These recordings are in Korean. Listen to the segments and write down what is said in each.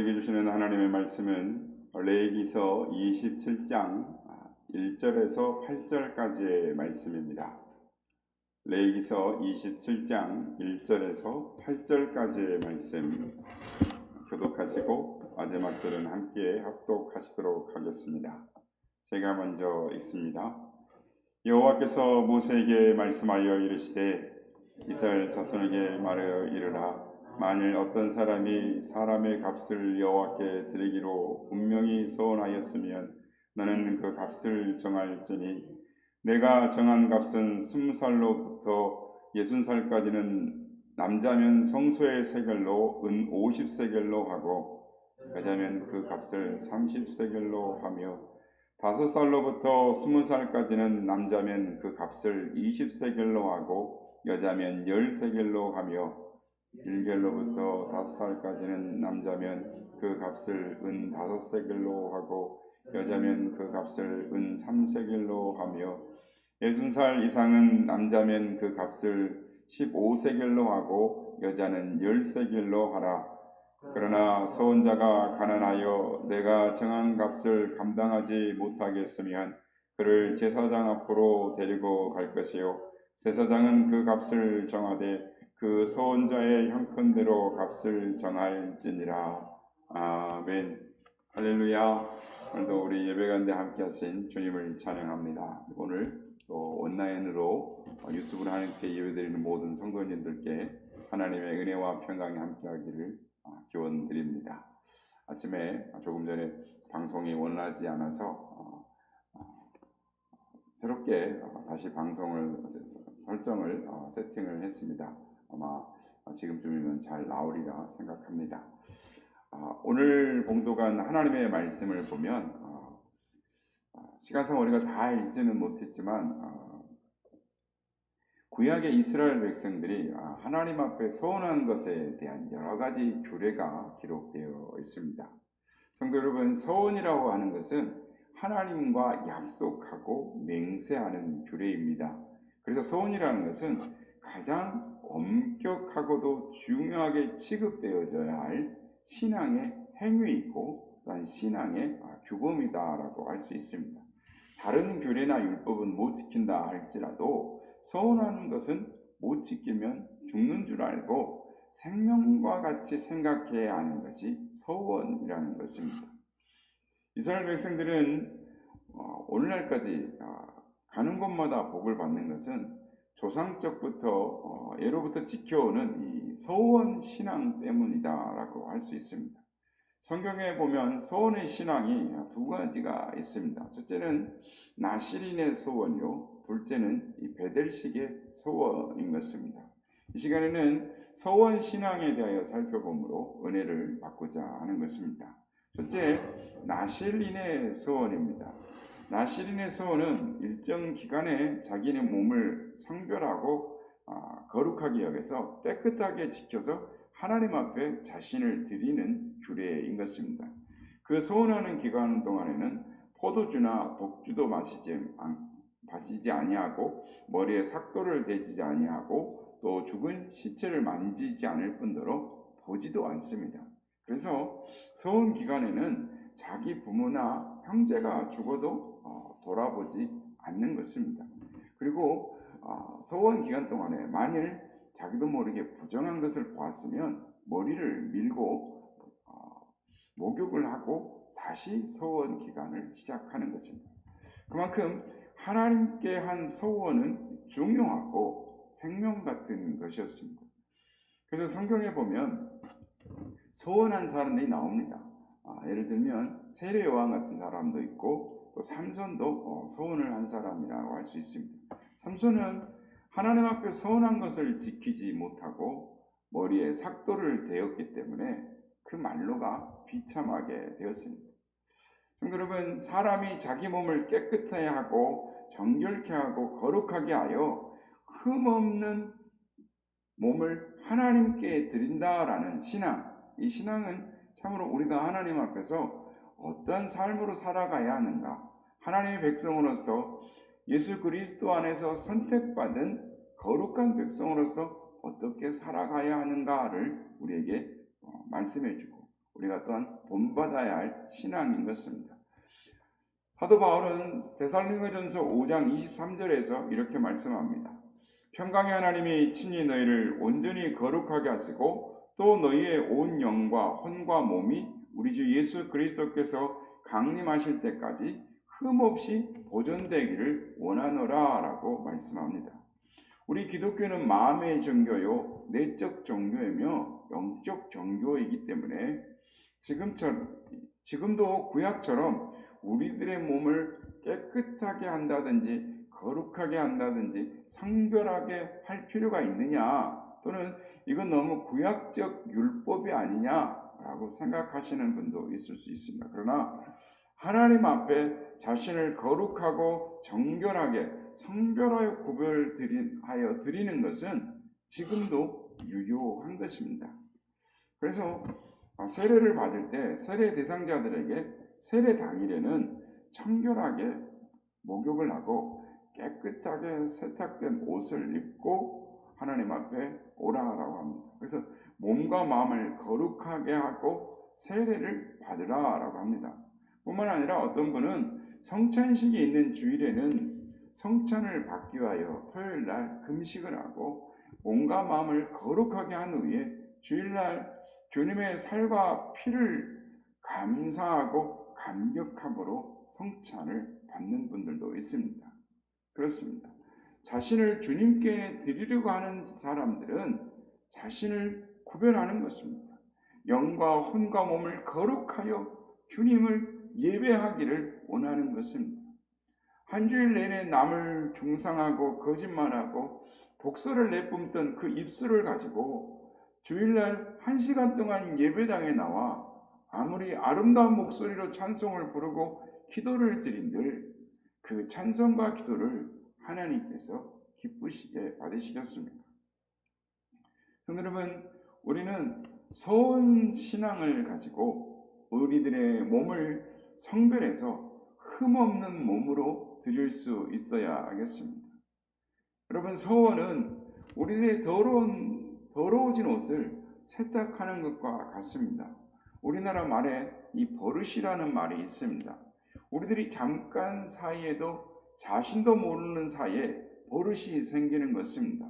우리에게 주시는 하나님의 말씀은 레위기서 27장 1절에서 8절까지의 말씀입니다. 레위기서 27장 1절에서 8절까지의 말씀 교독하시고 마지막 절은 함께 합독하시도록 하겠습니다. 제가 먼저 읽습니다. 여호와께서 모세에게 말씀하여 이르시되 이스라엘 자손에게 말하여 이르라. 만일 어떤 사람이 사람의 값을 여호와께 드리기로 분명히 서원하였으면 너는 그 값을 정할지니 내가 정한 값은 20살로부터 60살까지는 남자면 성소의 세겔로 은 50세겔로 하고 여자면 그 값을 30세겔로 하며 5살로부터 20살까지는 남자면 그 값을 20세겔로 하고 여자면 10세겔로 하며 1겔로부터 5살까지는 남자면 그 값을 은 5세겔로 하고 여자면 그 값을 은 3세겔로 하며 60살 이상은 남자면 그 값을 15세겔로 하고 여자는 10세겔로 하라. 그러나 서원자가 가난하여 내가 정한 값을 감당하지 못하겠으면 그를 제사장 앞으로 데리고 갈 것이요 제사장은 그 값을 정하되 그 서원자의 형편대로 값을 정할지니라. 아멘. 할렐루야. 오늘도 우리 예배가운데 함께 하신 주님을 찬양합니다. 오늘 또 온라인으로 유튜브로 하나님께 예배드리는 모든 성도님들께 하나님의 은혜와 평강이 함께 하기를 기원드립니다. 아침에 조금 전에 방송이 원활하지 않아서 새롭게 다시 방송을 설정을 세팅을 했습니다. 아마 지금쯤이면 잘 나오리라 생각합니다. 오늘 봉독한 하나님의 말씀을 보면 시간상 우리가 다 읽지는 못했지만 구약의 이스라엘 백성들이 하나님 앞에 서원한 것에 대한 여러 가지 규례가 기록되어 있습니다. 성도 여러분, 서원이라고 하는 것은 하나님과 약속하고 맹세하는 규례입니다. 그래서 서원이라는 것은 가장 엄격하고도 중요하게 취급되어져야 할 신앙의 행위이고 또한 신앙의 규범이다라고 할 수 있습니다. 다른 규례나 율법은 못 지킨다 할지라도 서원하는 것은 못 지키면 죽는 줄 알고 생명과 같이 생각해야 하는 것이 서원이라는 것입니다. 이스라엘 백성들은 오늘날까지 가는 곳마다 복을 받는 것은 조상적부터 예로부터 지켜오는 이 서원 신앙 때문이다라고 할 수 있습니다. 성경에 보면 서원의 신앙이 두 가지가 있습니다. 첫째는 나실인의 서원이요, 둘째는 이 베델식의 서원인 것입니다. 이 시간에는 서원 신앙에 대하여 살펴보므로 은혜를 받고자 하는 것입니다. 첫째, 나실인의 서원입니다. 나실인의 서원은 일정 기간에 자기네 몸을 성별하고 거룩하게 여겨서 깨끗하게 지켜서 하나님 앞에 자신을 드리는 규례인 것입니다. 그 서원하는 기간 동안에는 포도주나 독주도 마시지 아니하고 머리에 삭도를 대지 아니하고 또 죽은 시체를 만지지 않을 뿐더러 보지도 않습니다. 그래서 서원 기간에는 자기 부모나 형제가 죽어도 돌아보지 않는 것입니다. 그리고 서원 기간 동안에 만일 자기도 모르게 부정한 것을 보았으면 머리를 밀고 목욕을 하고 다시 서원 기간을 시작하는 것입니다. 그만큼 하나님께 한 서원은 중요하고 생명 같은 것이었습니다. 그래서 성경에 보면 서원한 사람들이 나옵니다. 예를 들면 세례요한 같은 사람도 있고 또 삼손도 서원을 한 사람이라고 할 수 있습니다. 삼손은 하나님 앞에 서원한 것을 지키지 못하고 머리에 삭도를 대었기 때문에 그 말로가 비참하게 되었습니다. 성도 여러분, 사람이 자기 몸을 깨끗하게 하고 정결케 하고 거룩하게 하여 흠없는 몸을 하나님께 드린다라는 신앙, 이 신앙은 참으로 우리가 하나님 앞에서 어떤 삶으로 살아가야 하는가, 하나님의 백성으로서 예수 그리스도 안에서 선택받은 거룩한 백성으로서 어떻게 살아가야 하는가를 우리에게 말씀해 주고 우리가 또한 본받아야 할 신앙인 것입니다. 사도 바울은 데살로니가전서 5장 23절에서 이렇게 말씀합니다. 평강의 하나님이 친히 너희를 온전히 거룩하게 하시고 또 너희의 온 영과 혼과 몸이 우리 주 예수 그리스도께서 강림하실 때까지 흠없이 보존되기를 원하노라 라고 말씀합니다. 우리 기독교는 마음의 종교요 내적 종교이며 영적 종교이기 때문에 지금도 구약처럼 우리들의 몸을 깨끗하게 한다든지 거룩하게 한다든지 성별하게 할 필요가 있느냐, 또는 이건 너무 구약적 율법이 아니냐라고 생각하시는 분도 있을 수 있습니다. 그러나 하나님 앞에 자신을 거룩하고 정결하게 성별하여 구별하여 드리는 것은 지금도 유효한 것입니다. 그래서 세례를 받을 때 세례 대상자들에게 세례 당일에는 청결하게 목욕을 하고 깨끗하게 세탁된 옷을 입고 하나님 앞에 오라라고 합니다. 그래서 몸과 마음을 거룩하게 하고 세례를 받으라라고 합니다. 뿐만 아니라 어떤 분은 성찬식이 있는 주일에는 성찬을 받기 위하여 토요일날 금식을 하고 몸과 마음을 거룩하게 한 후에 주일날 주님의 살과 피를 감사하고 감격함으로 성찬을 받는 분들도 있습니다. 그렇습니다. 자신을 주님께 드리려고 하는 사람들은 자신을 구별하는 것입니다. 영과 혼과 몸을 거룩하여 주님을 예배하기를 원하는 것입니다. 한 주일 내내 남을 중상하고 거짓말하고 독설을 내뿜던 그 입술을 가지고 주일날 1시간 동안 예배당에 나와 아무리 아름다운 목소리로 찬송을 부르고 기도를 드린들 그 찬송과 기도를 하나님께서 기쁘시게 받으시겠습니까? 여러분, 우리는 서원 신앙을 가지고 우리들의 몸을 성별해서 흠없는 몸으로 드릴 수 있어야 하겠습니다. 여러분, 서원은 우리들의 더러워진 옷을 세탁하는 것과 같습니다. 우리나라 말에 이 버릇이라는 말이 있습니다. 우리들이 잠깐 사이에도 자신도 모르는 사이에 버릇이 생기는 것입니다.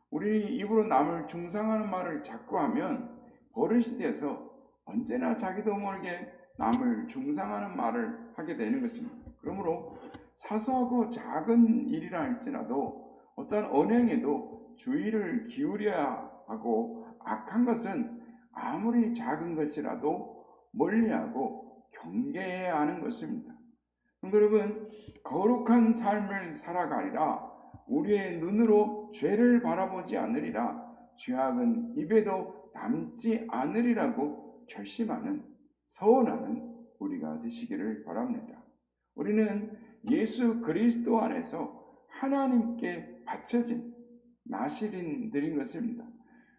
우리 입으로 남을 중상하는 말을 자꾸 하면 버릇이 돼서 언제나 자기도 모르게 남을 중상하는 말을 하게 되는 것입니다. 그러므로 사소하고 작은 일이라 할지라도 어떤 언행에도 주의를 기울여야 하고 악한 것은 아무리 작은 것이라도 멀리하고 경계해야 하는 것입니다. 여러분, 거룩한 삶을 살아가리라 우리의 눈으로 죄를 바라보지 않으리라 죄악은 입에도 남지 않으리라고 결심하는 서원하는 우리가 되시기를 바랍니다. 우리는 예수 그리스도 안에서 하나님께 바쳐진 나실인들인 것입니다.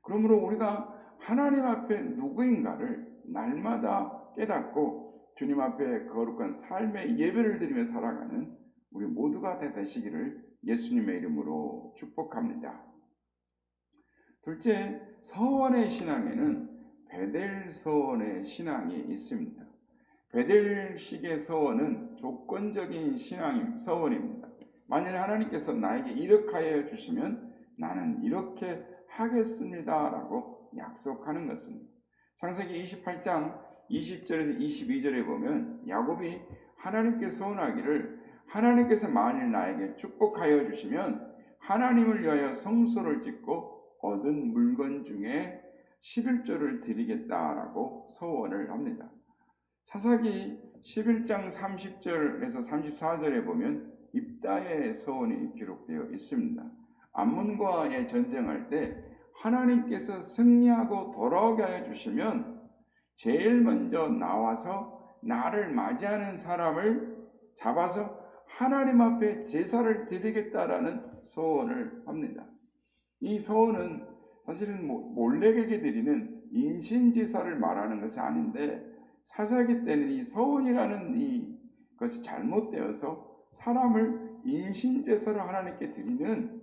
그러므로 우리가 하나님 앞에 누구인가를 날마다 깨닫고 주님 앞에 거룩한 삶의 예배를 드리며 살아가는 우리 모두가 되시기를 예수님의 이름으로 축복합니다. 둘째, 서원의 신앙에는 베델 서원의 신앙이 있습니다. 베델식의 서원은 조건적인 서원입니다. 만일 하나님께서 나에게 이렇게 하여 주시면 나는 이렇게 하겠습니다 라고 약속하는 것입니다. 창세기 28장 20절에서 22절에 보면 야곱이 하나님께 서원하기를 하나님께서 만일 나에게 축복하여 주시면 하나님을 위하여 성소를 짓고 얻은 물건 중에 11조를 드리겠다라고 서원을 합니다. 사사기 11장 30절에서 34절에 보면 입다의 서원이 기록되어 있습니다. 암몬과의 전쟁할 때 하나님께서 승리하고 돌아오게 하여 주시면 제일 먼저 나와서 나를 맞이하는 사람을 잡아서 하나님 앞에 제사를 드리겠다라는 소원을 합니다. 이 소원은 사실은 몰렉에게 드리는 인신제사를 말하는 것이 아닌데 사사기 때는 이 소원이라는 것이 잘못되어서 사람을 인신제사를 하나님께 드리는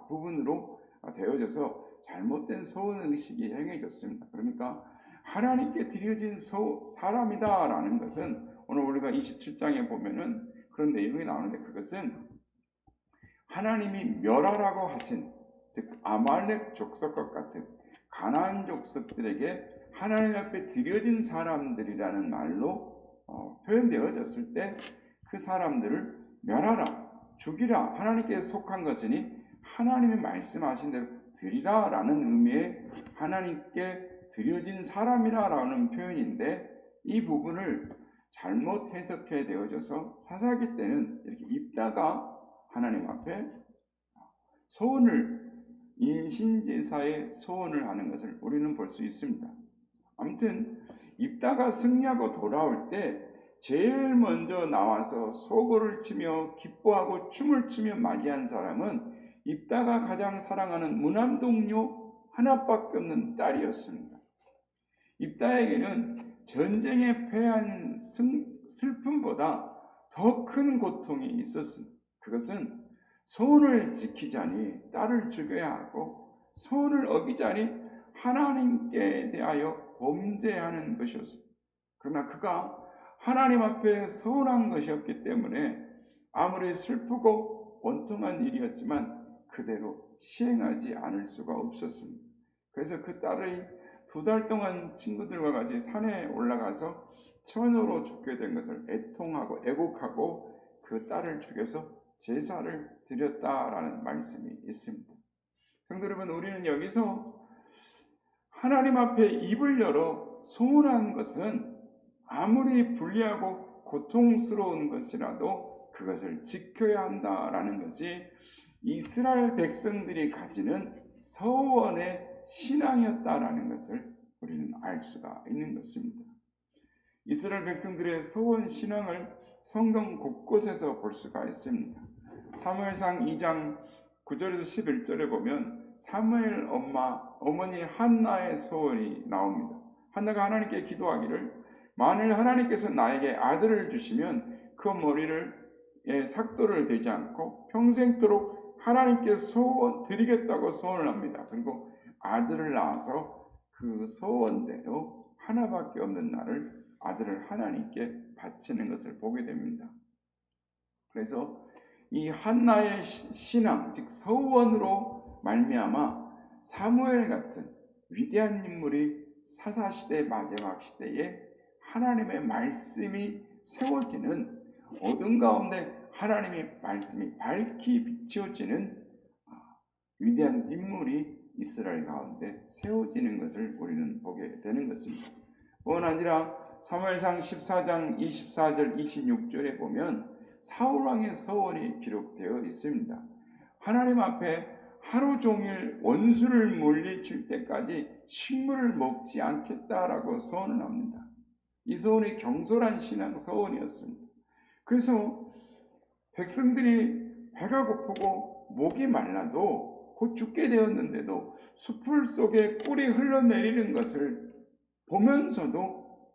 부분으로 되어져서 잘못된 소원 의식이 행해졌습니다. 그러니까 하나님께 드려진 사람이다라는 것은 오늘 우리가 27장에 보면은 그런 내용이 나오는데, 그것은 하나님이 멸하라고 하신, 즉 아말렉 족속과 같은 가나안 족속들에게 하나님 앞에 드려진 사람들이라는 말로 표현되어졌을 때 그 사람들을 멸하라, 죽이라, 하나님께 속한 것이니 하나님이 말씀하신 대로 드리라 라는 의미의 하나님께 드려진 사람이라는 표현인데, 이 부분을 잘못 해석해 되어져서 사사기 때는 이렇게 입다가 하나님 앞에 소원을, 인신제사의 소원을 하는 것을 우리는 볼 수 있습니다. 아무튼 입다가 승리하고 돌아올 때 제일 먼저 나와서 소고를 치며 기뻐하고 춤을 추며 맞이한 사람은 입다가 가장 사랑하는 무남동료 하나밖에 없는 딸이었습니다. 입다에게는 전쟁에 패한 슬픔보다 더 큰 고통이 있었습니다. 그것은 소원을 지키자니 딸을 죽여야 하고, 소원을 어기자니 하나님께 대하여 범죄하는 것이었습니다. 그러나 그가 하나님 앞에 소원한 것이었기 때문에 아무리 슬프고 원통한 일이었지만 그대로 시행하지 않을 수가 없었습니다. 그래서 그 딸이 2달 동안 친구들과 같이 산에 올라가서 처녀로 죽게 된 것을 애통하고 애곡하고 그 딸을 죽여서 제사를 드렸다라는 말씀이 있습니다. 성도 여러분, 우리는 여기서 하나님 앞에 입을 열어 소원한 것은 아무리 불리하고 고통스러운 것이라도 그것을 지켜야 한다라는 것이 이스라엘 백성들이 가지는 서원의 신앙이었다라는 것을 우리는 알 수가 있는 것입니다. 이스라엘 백성들의 서원 신앙을 성경 곳곳에서 볼 수가 있습니다. 사무엘상 2장 9절에서 11절에 보면 사무엘 어머니 한나의 소원이 나옵니다. 한나가 하나님께 기도하기를, 만일 하나님께서 나에게 아들을 주시면 그 머리를 삭도를 대지 않고 평생토록 하나님께 소원 드리겠다고 소원을 합니다. 그리고 아들을 낳아서 그 소원대로 하나밖에 없는 나를, 아들을 하나님께 바치는 것을 보게 됩니다. 그래서 이 한나의 신앙, 즉 서원으로 말미암아 사무엘 같은 위대한 인물이 사사시대 마지막 시대에 하나님의 말씀이 세워지는, 어둠 가운데 하나님의 말씀이 밝히 비춰지는 위대한 인물이 이스라엘 가운데 세워지는 것을 우리는 보게 되는 것입니다. 뿐 아니라 사무엘상 14장 24절 26절에 보면 사울왕의 서원이 기록되어 있습니다. 하나님 앞에 하루 종일 원수를 물리칠 때까지 식물을 먹지 않겠다라고 서원을 합니다. 이 서원이 경솔한 신앙 서원이었습니다. 그래서 백성들이 배가 고프고 목이 말라도 곧 죽게 되었는데도 수풀 속에 꿀이 흘러내리는 것을 보면서도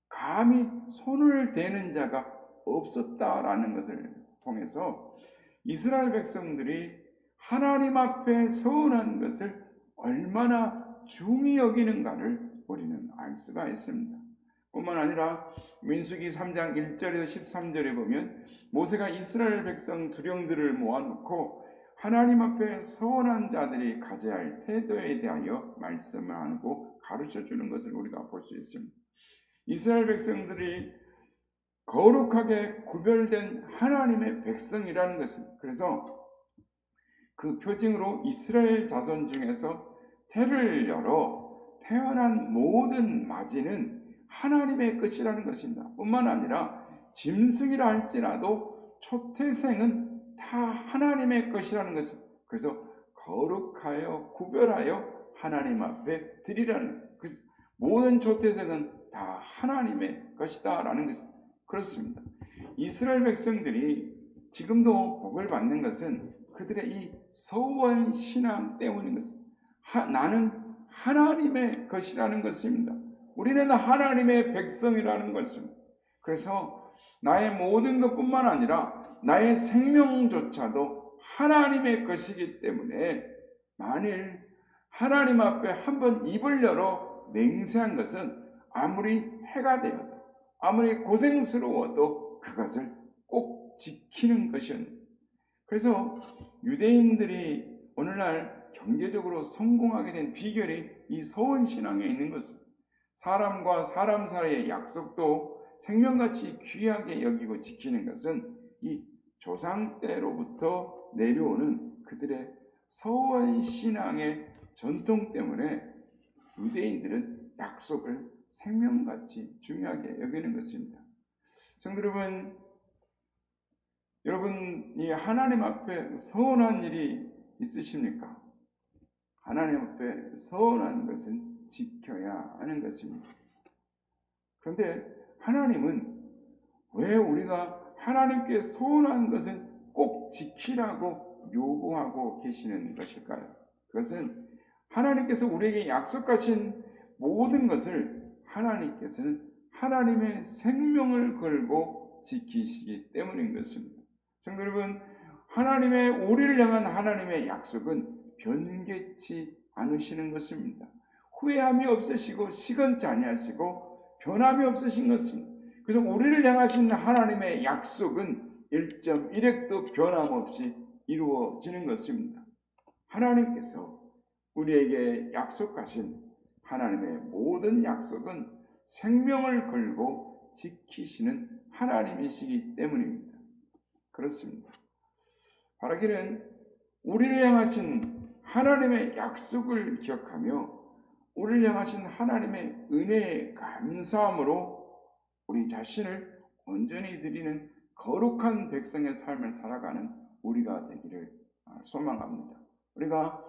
감히 손을 대는 자가 없었다라는 것을 통해서 이스라엘 백성들이 하나님 앞에 서운한 것을 얼마나 중히 여기는가를 우리는 알 수가 있습니다. 뿐만 아니라 민수기 3장 1절에서 13절에 보면 모세가 이스라엘 백성 두령들을 모아놓고 하나님 앞에 서운한 자들이 가져야 할 태도에 대하여 말씀을 하고 가르쳐주는 것을 우리가 볼 수 있습니다. 이스라엘 백성들이 거룩하게 구별된 하나님의 백성이라는 것입니다. 그래서 그 표징으로 이스라엘 자손 중에서 태를 열어 태어난 모든 맞이는 하나님의 것이라는 것입니다. 뿐만 아니라 짐승이라 할지라도 초태생은 다 하나님의 것이라는 것입니다. 그래서 거룩하여 구별하여 하나님 앞에 드리라는, 그래서 모든 초태생은 다 하나님의 것이다 라는 것입니다. 그렇습니다. 이스라엘 백성들이 지금도 복을 받는 것은 그들의 이 서원 신앙 때문인 것입니다. 나는 하나님의 것이라는 것입니다. 우리는 하나님의 백성이라는 것입니다. 그래서 나의 모든 것뿐만 아니라 나의 생명조차도 하나님의 것이기 때문에 만일 하나님 앞에 한번 입을 열어 맹세한 것은 아무리 해가 되어도 아무리 고생스러워도 그것을 꼭 지키는 것이었습니다. 그래서 유대인들이 오늘날 경제적으로 성공하게 된 비결이 이 서원 신앙에 있는 것입니다. 사람과 사람 사이의 약속도 생명같이 귀하게 여기고 지키는 것은 이 조상 때로부터 내려오는 그들의 서원 신앙의 전통 때문에 유대인들은 약속을 생명같이 중요하게 여기는 것입니다. 성도 여러분이 하나님 앞에 서운한 일이 있으십니까? 하나님 앞에 서운한 것은 지켜야 하는 것입니다. 그런데 하나님은 왜 우리가 하나님께 서운한 것은 꼭 지키라고 요구하고 계시는 것일까요? 그것은 하나님께서 우리에게 약속하신 모든 것을 하나님께서는 하나님의 생명을 걸고 지키시기 때문인 것입니다. 성도 여러분, 우리를 향한 하나님의 약속은 변개치 않으시는 것입니다. 후회함이 없으시고 시건치 아니하시고 변함이 없으신 것입니다. 그래서 우리를 향하신 하나님의 약속은 1.1획도 변함없이 이루어지는 것입니다. 하나님께서 우리에게 약속하신 하나님의 모든 약속은 생명을 걸고 지키시는 하나님이시기 때문입니다. 그렇습니다. 바라기는 우리를 향하신 하나님의 약속을 기억하며 우리를 향하신 하나님의 은혜에 감사함으로 우리 자신을 온전히 드리는 거룩한 백성의 삶을 살아가는 우리가 되기를 소망합니다. 우리가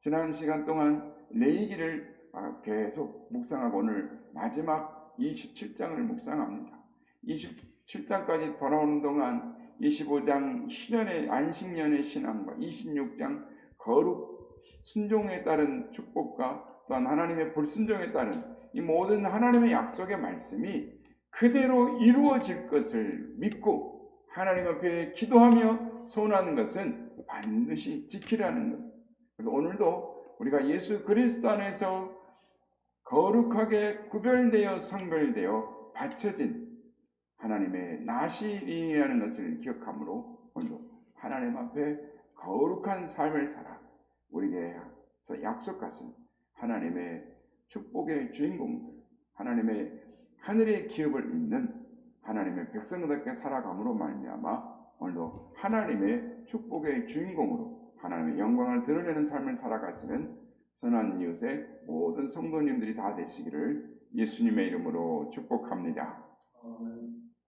지난 시간 동안 레위기를 계속 묵상하고 오늘 마지막 27장을 묵상합니다. 27장까지 돌아오는 동안 25장 신년의 안식년의 신앙과 26장 거룩 순종에 따른 축복과 또한 하나님의 불순종에 따른 이 모든 하나님의 약속의 말씀이 그대로 이루어질 것을 믿고 하나님 앞에 기도하며 소원하는 것은 반드시 지키라는 것. 그래서 오늘도 우리가 예수 그리스도 안에서 거룩하게 구별되어 성별되어 바쳐진 하나님의 나실인이라는 것을 기억함으로 오늘도 하나님 앞에 거룩한 삶을 살아 우리에게서 약속하신 하나님의 축복의 주인공들, 하나님의 하늘의 기업을 잇는 하나님의 백성답게 살아감으로 말미암아 오늘도 하나님의 축복의 주인공으로 하나님의 영광을 드러내는 삶을 살아가시는 선한 이웃의 모든 성도님들이 다 되시기를 예수님의 이름으로 축복합니다.